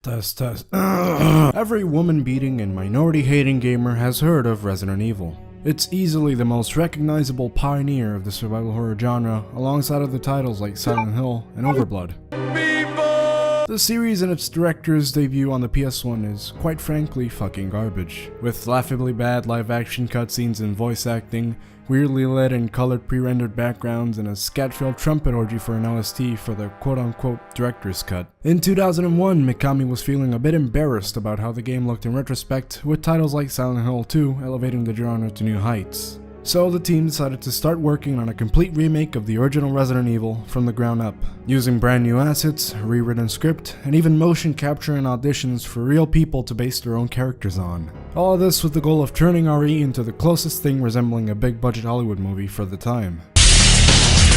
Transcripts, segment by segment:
Test. Every woman-beating and minority-hating gamer has heard of Resident Evil. It's easily the most recognizable pioneer of the survival horror genre, alongside other titles like Silent Hill and Overblood. The series and its director's debut on the PS1 is, quite frankly, fucking garbage. With laughably bad live-action cutscenes and voice acting, weirdly lit and colored pre-rendered backgrounds, and a scat-filled trumpet orgy for an OST for the quote-unquote director's cut. In 2001, Mikami was feeling a bit embarrassed about how the game looked in retrospect, with titles like Silent Hill 2 elevating the genre to new heights. So the team decided to start working on a complete remake of the original Resident Evil from the ground up, using brand new assets, a rewritten script, and even motion capture and auditions for real people to base their own characters on. All of this with the goal of turning RE into the closest thing resembling a big budget Hollywood movie for the time.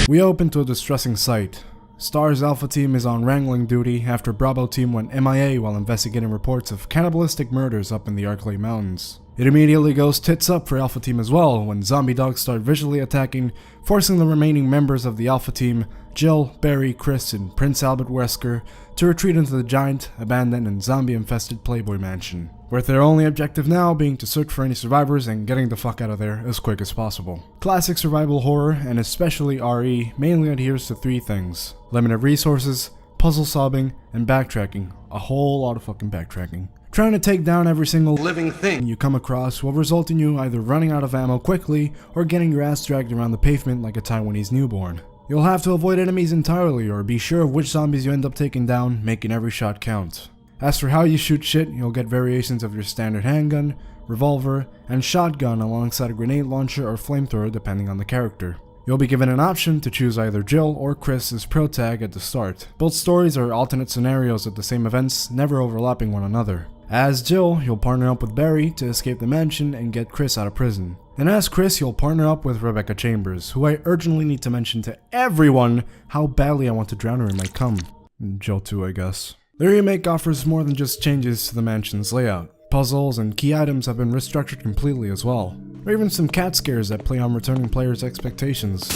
We open to a distressing sight. STAR's Alpha Team is on wrangling duty after Bravo Team went MIA while investigating reports of cannibalistic murders up in the Arklay Mountains. It immediately goes tits up for Alpha Team as well when zombie dogs start visually attacking, forcing the remaining members of the Alpha Team, Jill, Barry, Chris, and Prince Albert Wesker, to retreat into the giant, abandoned, and zombie-infested Playboy Mansion, with their only objective now being to search for any survivors and getting the fuck out of there as quick as possible. Classic survival horror, and especially RE, mainly adheres to three things: limited resources, puzzle solving, and backtracking. A whole lot of fucking backtracking. Trying to take down every single living thing you come across will result in you either running out of ammo quickly or getting your ass dragged around the pavement like a Taiwanese newborn. You'll have to avoid enemies entirely or be sure of which zombies you end up taking down, making every shot count. As for how you shoot shit, you'll get variations of your standard handgun, revolver, and shotgun alongside a grenade launcher or flamethrower depending on the character. You'll be given an option to choose either Jill or Chris as pro tag at the start. Both stories are alternate scenarios at the same events, never overlapping one another. As Jill, you'll partner up with Barry to escape the mansion and get Chris out of prison. And as Chris, you'll partner up with Rebecca Chambers, who I urgently need to mention to everyone how badly I want to drown her in my cum. And Jill too, I guess. The remake offers more than just changes to the mansion's layout. Puzzles and key items have been restructured completely as well. Or even some cat scares that play on returning players' expectations.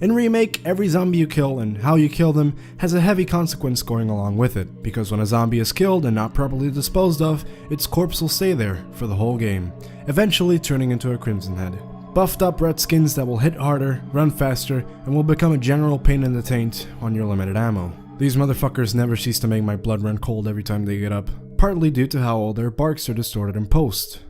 In Remake, every zombie you kill and how you kill them has a heavy consequence going along with it, because when a zombie is killed and not properly disposed of, its corpse will stay there for the whole game, eventually turning into a Crimson Head. Buffed up red skins that will hit harder, run faster, and will become a general pain in the taint on your limited ammo. These motherfuckers never cease to make my blood run cold every time they get up, partly due to how all their barks are distorted in post.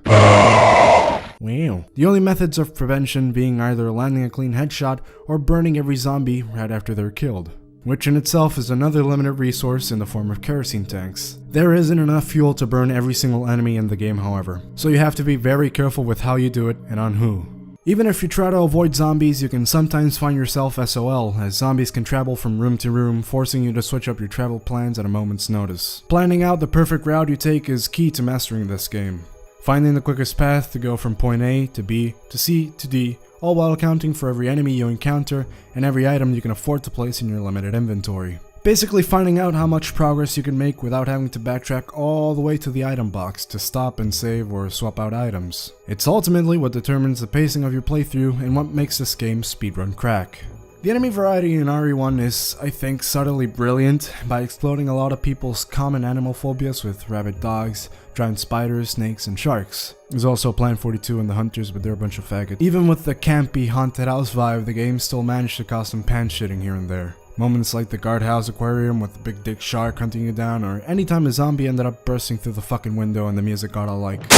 Wow. The only methods of prevention being either landing a clean headshot or burning every zombie right after they're killed, which in itself is another limited resource in the form of kerosene tanks. There isn't enough fuel to burn every single enemy in the game, however, so you have to be very careful with how you do it and on who. Even if you try to avoid zombies, you can sometimes find yourself SOL, as zombies can travel from room to room, forcing you to switch up your travel plans at a moment's notice. Planning out the perfect route you take is key to mastering this game. Finding the quickest path to go from point A to B to C to D, all while accounting for every enemy you encounter and every item you can afford to place in your limited inventory. Basically finding out how much progress you can make without having to backtrack all the way to the item box to stop and save or swap out items. It's ultimately what determines the pacing of your playthrough and what makes this game speedrun crack. The enemy variety in RE1 is, I think, subtly brilliant by exploding a lot of people's common animal phobias with rabid dogs, giant spiders, snakes, and sharks. There's also Plan 42 and the Hunters, but they're a bunch of faggots. Even with the campy haunted house vibe, the game still managed to cause some pants shitting here and there. Moments like the guardhouse aquarium with the big dick shark hunting you down, or anytime a zombie ended up bursting through the fucking window and the music got all like.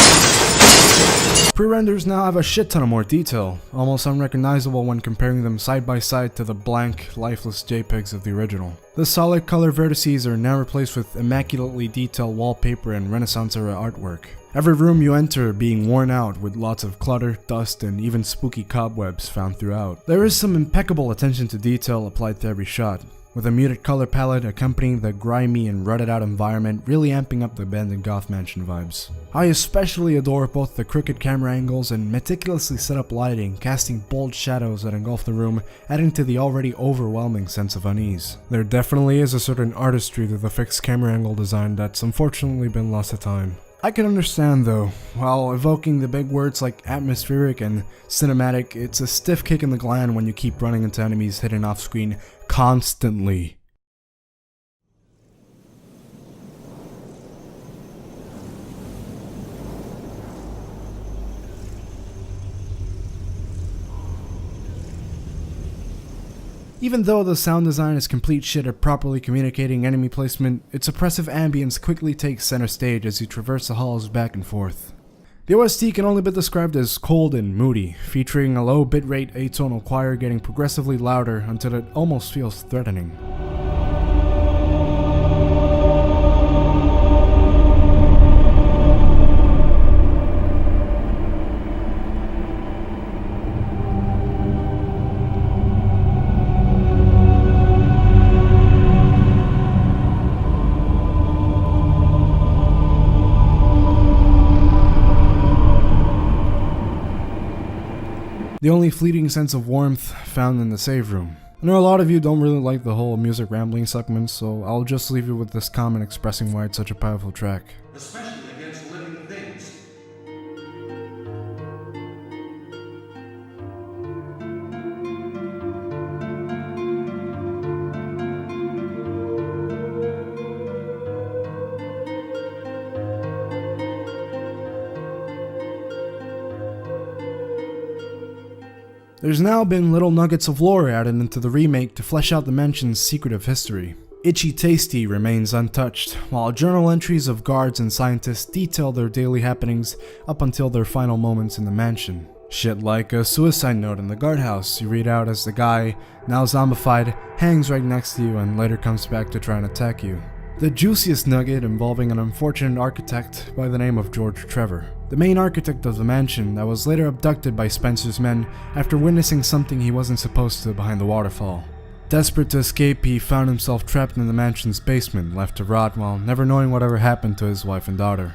Pre-renders now have a shit ton of more detail, almost unrecognizable when comparing them side by side to the blank, lifeless JPEGs of the original. The solid color vertices are now replaced with immaculately detailed wallpaper and Renaissance-era artwork. Every room you enter being worn out with lots of clutter, dust, and even spooky cobwebs found throughout. There is some impeccable attention to detail applied to every shot, with a muted color palette accompanying the grimy and rutted out environment really amping up the abandoned goth mansion vibes. I especially adore both the crooked camera angles and meticulously set up lighting, casting bold shadows that engulf the room, adding to the already overwhelming sense of unease. There definitely is a certain artistry to the fixed camera angle design that's unfortunately been lost to time. I can understand though, while evoking the big words like atmospheric and cinematic, it's a stiff kick in the gland when you keep running into enemies hidden off screen constantly. Even though the sound design is complete shit at properly communicating enemy placement, its oppressive ambience quickly takes center stage as you traverse the halls back and forth. The OST can only be described as cold and moody, featuring a low bitrate atonal choir getting progressively louder until it almost feels threatening. The only fleeting sense of warmth found in the save room. I know a lot of you don't really like the whole music rambling segment, so I'll just leave you with this comment expressing why it's such a powerful track. Especially against living things. There's now been little nuggets of lore added into the remake to flesh out the mansion's secretive history. Itchy Tasty remains untouched, while journal entries of guards and scientists detail their daily happenings up until their final moments in the mansion. Shit like a suicide note in the guardhouse you read out as the guy, now zombified, hangs right next to you and later comes back to try and attack you. The juiciest nugget involving an unfortunate architect by the name of George Trevor, the main architect of the mansion that was later abducted by Spencer's men after witnessing something he wasn't supposed to behind the waterfall. Desperate to escape, he found himself trapped in the mansion's basement, left to rot while never knowing whatever happened to his wife and daughter.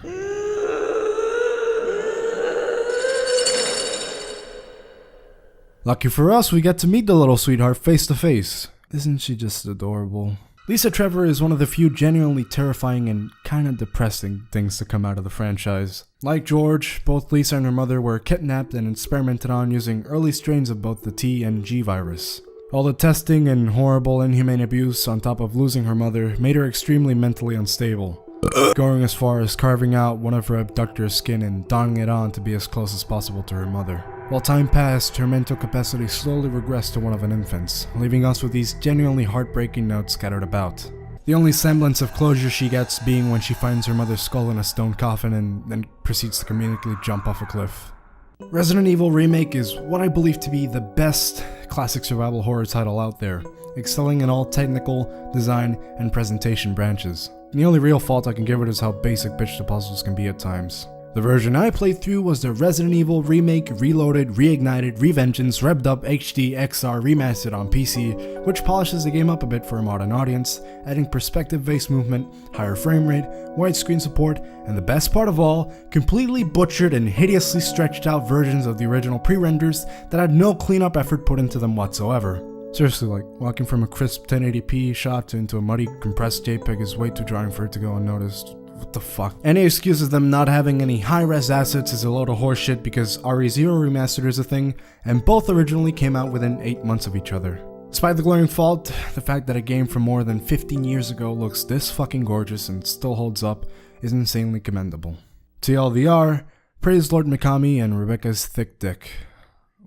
Lucky for us, we get to meet the little sweetheart face to face. Isn't she just adorable? Lisa Trevor is one of the few genuinely terrifying and kinda depressing things to come out of the franchise. Like George, both Lisa and her mother were kidnapped and experimented on using early strains of both the T and G virus. All the testing and horrible inhumane abuse on top of losing her mother made her extremely mentally unstable, going as far as carving out one of her abductor's skin and donning it on to be as close as possible to her mother. While time passed, her mental capacity slowly regressed to one of an infant's, leaving us with these genuinely heartbreaking notes scattered about. The only semblance of closure she gets being when she finds her mother's skull in a stone coffin and then proceeds to comedically jump off a cliff. Resident Evil Remake is what I believe to be the best classic survival horror title out there, excelling in all technical, design, and presentation branches. And the only real fault I can give it is how basic bitch the puzzles can be at times. The version I played through was the Resident Evil Remake Reloaded, Reignited, Revengeance, Revved Up HD XR Remastered on PC, which polishes the game up a bit for a modern audience, adding perspective-based movement, higher frame rate, widescreen support, and the best part of all, completely butchered and hideously stretched out versions of the original pre-renders that had no cleanup effort put into them whatsoever. Seriously, like, walking from a crisp 1080p shot into a muddy compressed JPEG is way too drawing for it to go unnoticed. What the fuck? Any excuse of them not having any high-res assets is a load of horseshit because RE0 Remastered is a thing, and both originally came out within 8 months of each other. Despite the glaring fault, the fact that a game from more than 15 years ago looks this fucking gorgeous and still holds up is insanely commendable. TLDR, praise Lord Mikami and Rebecca's thick dick.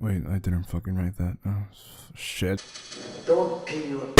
Wait, I didn't fucking write that. Oh, shit. Don't kill